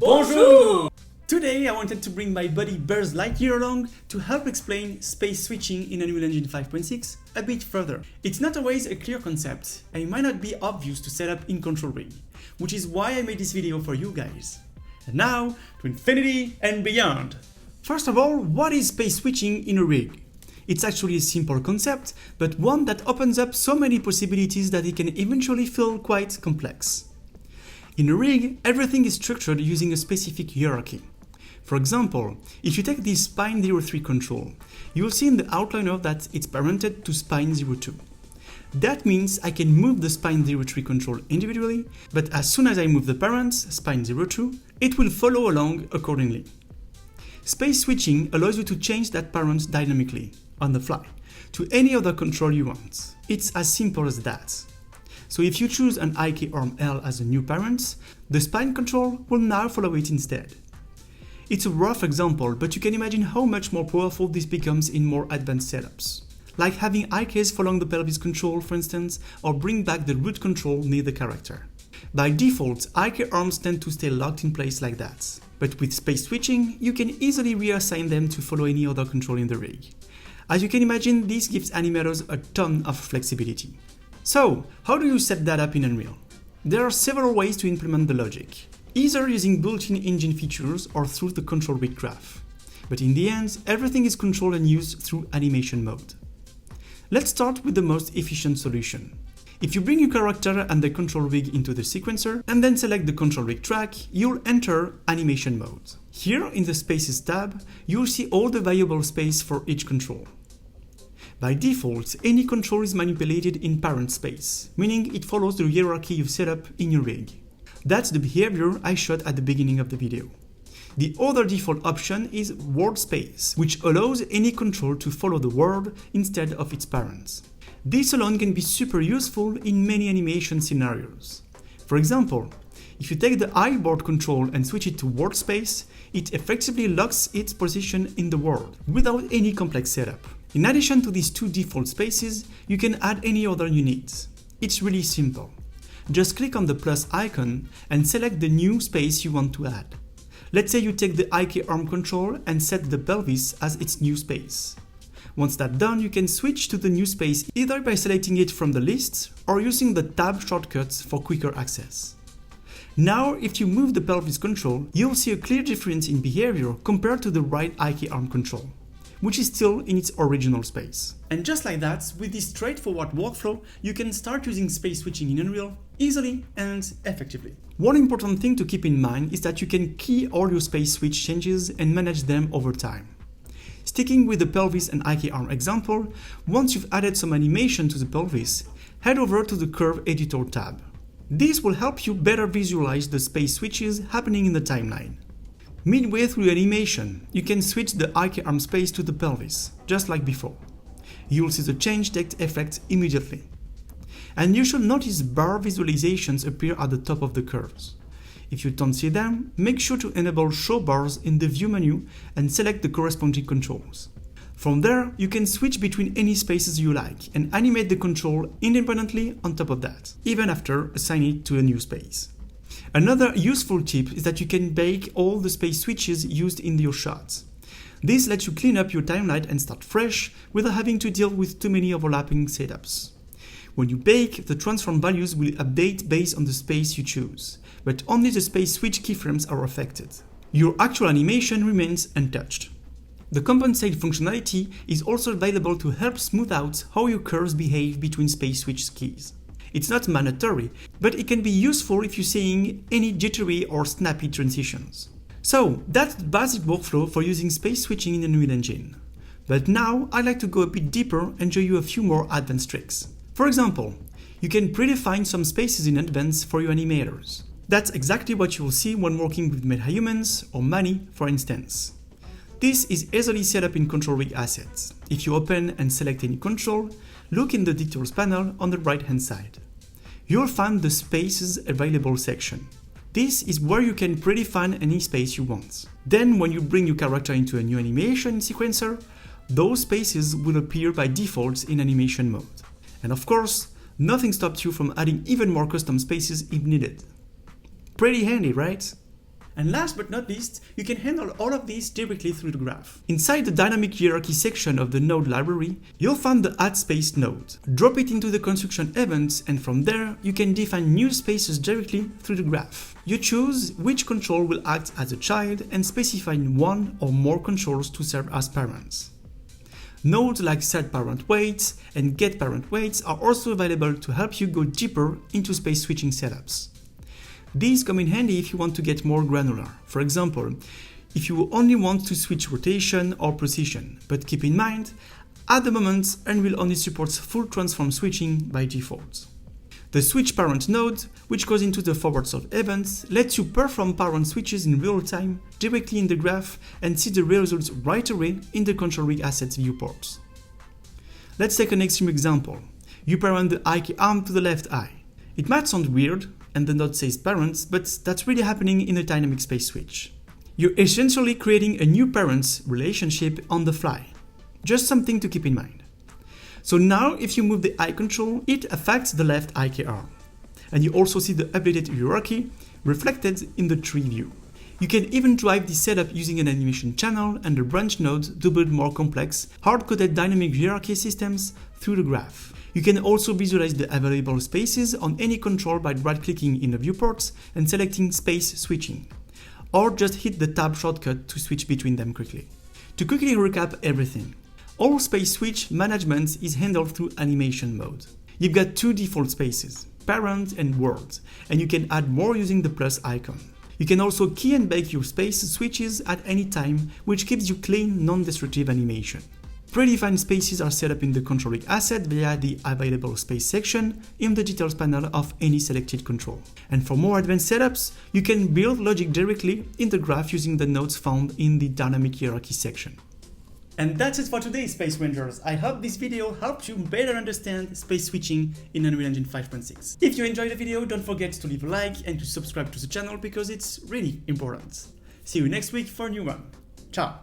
Bonjour! Today I wanted to bring my buddy Buzz Lightyear along to help explain space switching in Unreal Engine 5.6 a bit further. It's not always a clear concept and it might not be obvious to set up in Control Rig, which is why I made this video for you guys. And now, to infinity and beyond! First of all, what is space switching in a rig? It's actually a simple concept, but one that opens up so many possibilities that it can eventually feel quite complex. In a rig, everything is structured using a specific hierarchy. For example, if you take this spine 03 control, you will see in the outliner that it's parented to spine 02. That means I can move the spine 03 control individually, but as soon as I move the parents, spine 02, it will follow along accordingly. Space switching allows you to change that parent dynamically, on the fly, to any other control you want. It's as simple as that. So if you choose an IK arm L as a new parent, the spine control will now follow it instead. It's a rough example, but you can imagine how much more powerful this becomes in more advanced setups. Like having IKs following the pelvis control, for instance, or bring back the root control near the character. By default, IK arms tend to stay locked in place like that. But with space switching, you can easily reassign them to follow any other control in the rig. As you can imagine, this gives animators a ton of flexibility. So, how do you set that up in Unreal? There are several ways to implement the logic, either using built-in engine features or through the control rig graph. But in the end, everything is controlled and used through animation mode. Let's start with the most efficient solution. If you bring your character and the control rig into the sequencer and then select the control rig track, you'll enter animation mode. Here in the Spaces tab, you'll see all the variable space for each control. By default, any control is manipulated in parent space, meaning it follows the hierarchy you've set up in your rig. That's the behavior I showed at the beginning of the video. The other default option is world space, which allows any control to follow the world instead of its parents. This alone can be super useful in many animation scenarios. For example, if you take the I-board control and switch it to world space, it effectively locks its position in the world without any complex setup. In addition to these two default spaces, you can add any other you need. It's really simple. Just click on the plus icon and select the new space you want to add. Let's say you take the IK arm control and set the pelvis as its new space. Once that's done, you can switch to the new space either by selecting it from the list or using the tab shortcuts for quicker access. Now, if you move the pelvis control, you'll see a clear difference in behavior compared to the right IK arm control, which is still in its original space. And just like that, with this straightforward workflow, you can start using space switching in Unreal easily and effectively. One important thing to keep in mind is that you can key all your space switch changes and manage them over time. Sticking with the pelvis and IK arm example, once you've added some animation to the pelvis, head over to the Curve Editor tab. This will help you better visualize the space switches happening in the timeline. Midway through the animation, you can switch the IK arm space to the pelvis, just like before. You'll see the change take effect immediately. And you should notice bar visualizations appear at the top of the curves. If you don't see them, make sure to enable Show Bars in the View menu and select the corresponding controls. From there, you can switch between any spaces you like and animate the control independently on top of that, even after assigning it to a new space. Another useful tip is that you can bake all the space switches used in your shots. This lets you clean up your timeline and start fresh without having to deal with too many overlapping setups. When you bake, the transform values will update based on the space you choose, but only the space switch keyframes are affected. Your actual animation remains untouched. The Compensate functionality is also available to help smooth out how your curves behave between space switch keys. It's not mandatory, but it can be useful if you're seeing any jittery or snappy transitions. So that's the basic workflow for using space switching in Unreal Engine. But now I'd like to go a bit deeper and show you a few more advanced tricks. For example, you can predefine some spaces in advance for your animators. That's exactly what you will see when working with MetaHumans or Mani, for instance. This is easily set up in Control Rig Assets. If you open and select any control, look in the Details panel on the right-hand side. You'll find the Spaces Available section. This is where you can predefine any space you want. Then, when you bring your character into a new animation sequencer, those spaces will appear by default in animation mode. And of course, nothing stops you from adding even more custom spaces if needed. Pretty handy, right? And last but not least, you can handle all of this directly through the graph. Inside the dynamic hierarchy section of the node library, you'll find the add space node. Drop it into the construction event, and from there, you can define new spaces directly through the graph. You choose which control will act as a child and specify one or more controls to serve as parents. Nodes like setParentWait and getParentWait are also available to help you go deeper into space switching setups. These come in handy if you want to get more granular. For example, if you only want to switch rotation or position, but keep in mind, at the moment, Unreal only supports full transform switching by default. The switch parent node, which goes into the forwards of events, lets you perform parent switches in real time directly in the graph and see the results right away in the control rig assets viewport. Let's take an extreme example. You parent the eye key arm to the left eye. It might sound weird, and the node says parents, but that's really happening in a dynamic space switch. You're essentially creating a new parents relationship on the fly. Just something to keep in mind. So now if you move the eye control, it affects the left eye key arm. And you also see the updated hierarchy reflected in the tree view. You can even drive this setup using an animation channel and a branch node to build more complex, hard-coded dynamic hierarchy systems through the graph. You can also visualize the available spaces on any control by right-clicking in the viewports and selecting space switching, or just hit the tab shortcut to switch between them quickly. To quickly recap everything, all space switch management is handled through animation mode. You've got two default spaces, parent and world, and you can add more using the plus icon. You can also key and bake your space switches at any time, which gives you clean, non-destructive animation. Predefined spaces are set up in the control rig asset via the available space section in the details panel of any selected control. And for more advanced setups, you can build logic directly in the graph using the nodes found in the dynamic hierarchy section. And that's it for today, Space Rangers. I hope this video helped you better understand space switching in Unreal Engine 5.6. If you enjoyed the video, don't forget to leave a like and to subscribe to the channel because it's really important. See you next week for a new one. Ciao!